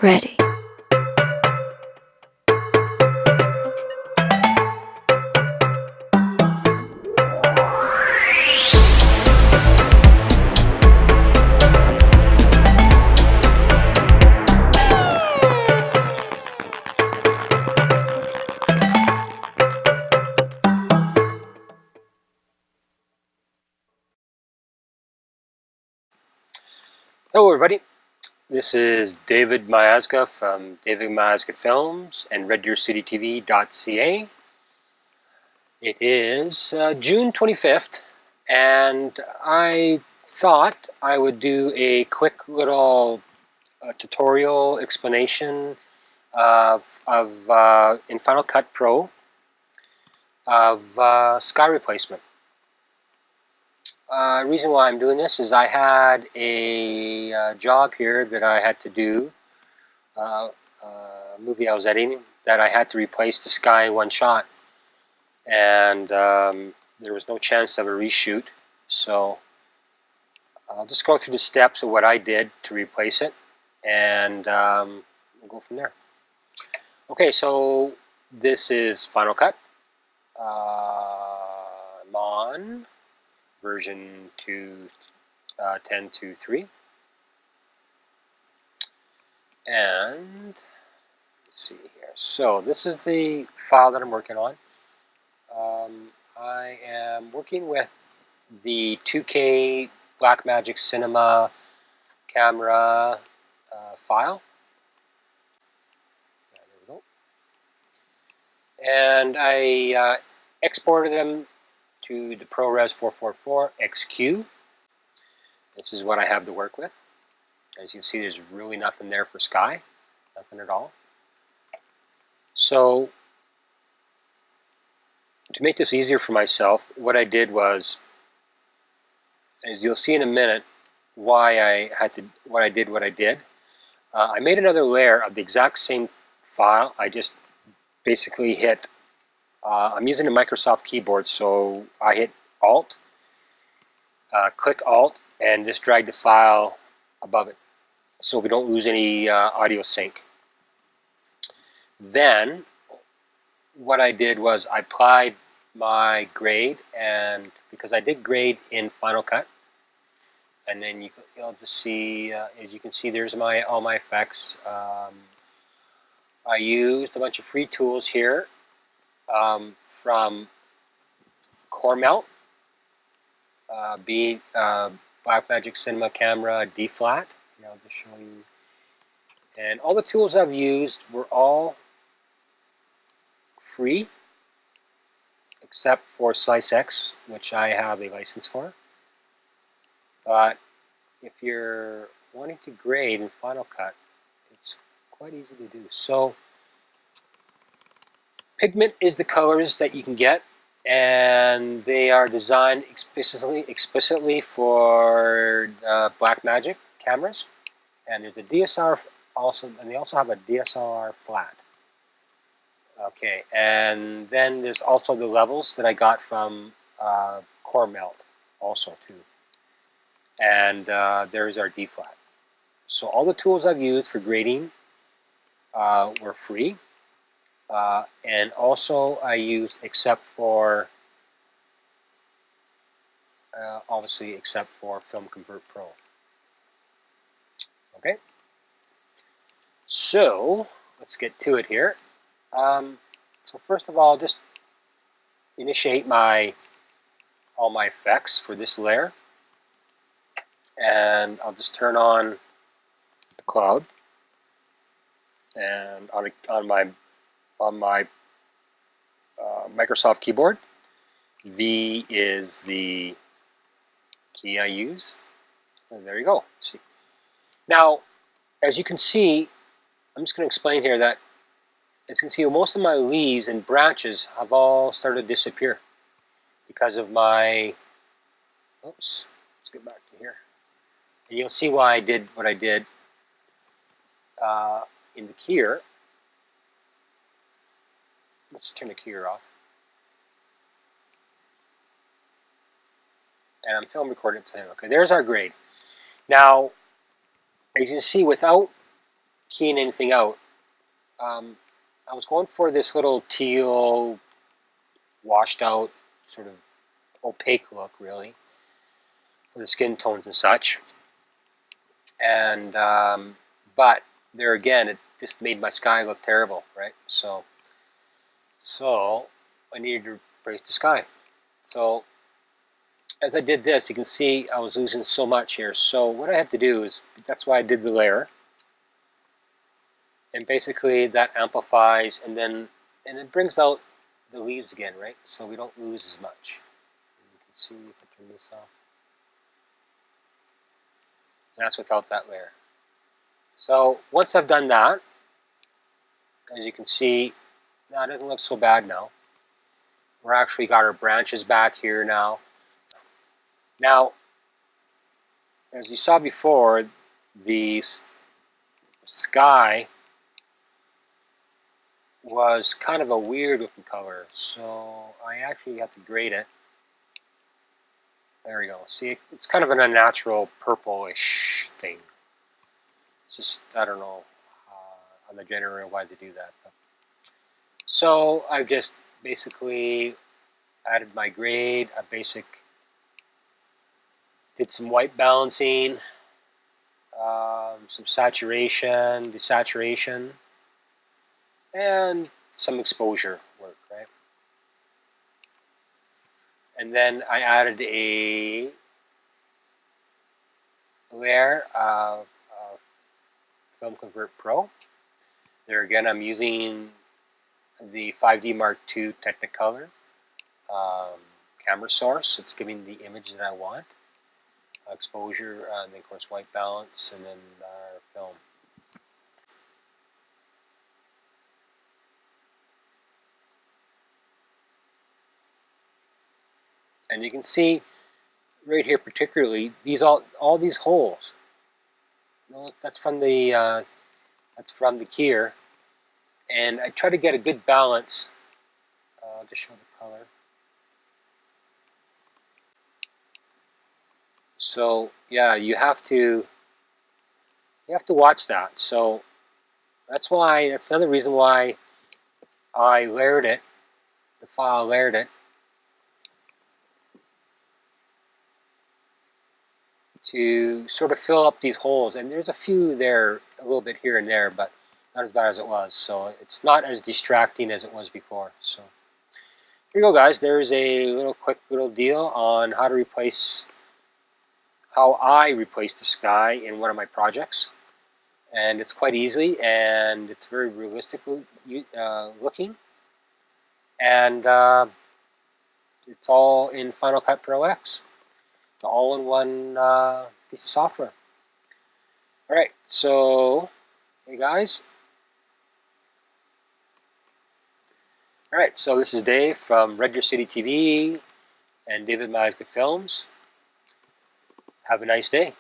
Ready. Hello everybody, this is David Miazga from David Miazga Films and RedDeerCityTV.ca. It is June 25th, and I thought I would do a quick little tutorial explanation in Final Cut Pro of sky replacement. Reason why I'm doing this is I had a job here that I had to do, movie I was editing, that I had to replace the sky in one shot, and there was no chance of a reshoot, so I'll just go through the steps of what I did to replace it, and we'll go from there. Okay, so this is Final Cut. I'm on version 10.2.3, and let's see here. So this is the file that I'm working on. I am working with the 2K Blackmagic Cinema camera file. There we go. And I exported them to the ProRes 444 XQ. This is what I have to work with. As you can see, there's really nothing there for sky, nothing at all. So to make this easier for myself, what I did was, as you'll see in a minute, why I did what I did. I made another layer of the exact same file. I just basically hit, I'm using a Microsoft keyboard, so I hit Alt, click Alt, and just drag the file above it, so we don't lose any audio sync. Then what I did was I applied my grade, and because I did grade in Final Cut, and then you'll just see, as you can see, there's all my effects. I used a bunch of free tools here from Core Melt, Blackmagic Cinema Camera D-Flat. I'll just show you. And all the tools I've used were all free, except for Slice X, which I have a license for. But if you're wanting to grade in Final Cut, it's quite easy to do. So pigment is the colors that you can get, and they are designed explicitly for Blackmagic cameras. And there's a DSLR also, and they also have a DSLR flat. Okay, and then there's also the levels that I got from Core Melt also too. And there's our D-Flat. So all the tools I've used for grading were free. And also I used, except for, obviously except for Film Convert Pro. Okay, so let's get to it here. So first of all, just initiate all my effects for this layer, and I'll just turn on the cloud, and on my Microsoft keyboard, V is the key I use, and there you go. See. Now, as you can see, I'm just going to explain here that, as you can see, most of my leaves and branches have all started to disappear because of my, oops, let's get back to here. And you'll see why I did what I did in the keyer. Let's turn the keyer off. And I'm film recording today. Okay, there's our grade. Now, as you can see, without keying anything out, I was going for this little teal, washed out, sort of opaque look, really, for the skin tones and such. And but there again, it just made my sky look terrible, right? So I needed to replace the sky. So as I did this, you can see I was losing so much here. So what I had to do is, that's why I did the layer. And basically that amplifies and it brings out the leaves again, right? So we don't lose as much. And you can see if I turn this off. And that's without that layer. So once I've done that, as you can see, now it doesn't look so bad now. We're actually got our branches back here now. Now, as you saw before, the sky was kind of a weird looking color, so I actually have to grade it. There we go. See, it's kind of an unnatural purplish thing. It's just, I don't know on the generator why they do that. But. So I've just basically added my grade, did some white balancing, some saturation, desaturation, and some exposure work, right? And then I added a layer of Film Convert Pro. There again, I'm using the 5D Mark II Technicolor camera source. It's giving the image that I want. Exposure, and then of course white balance, and then our film. And you can see right here particularly all these holes. That's from the keyer, and I try to get a good balance to show the color. So yeah, you have to watch that. So that's another reason why I layered it. The file layered it to sort of fill up these holes, and there's a few there, a little bit here and there, but not as bad as it was. So it's not as distracting as it was before. So here you go, guys. There's a quick little deal on how I replace the sky in one of my projects, and it's quite easy, and it's very realistic looking, and it's all in Final Cut Pro X. It's all in one piece of software. All right, so hey guys. All right, so this is Dave from Red Deer City TV and David Mazga Films. Have a nice day.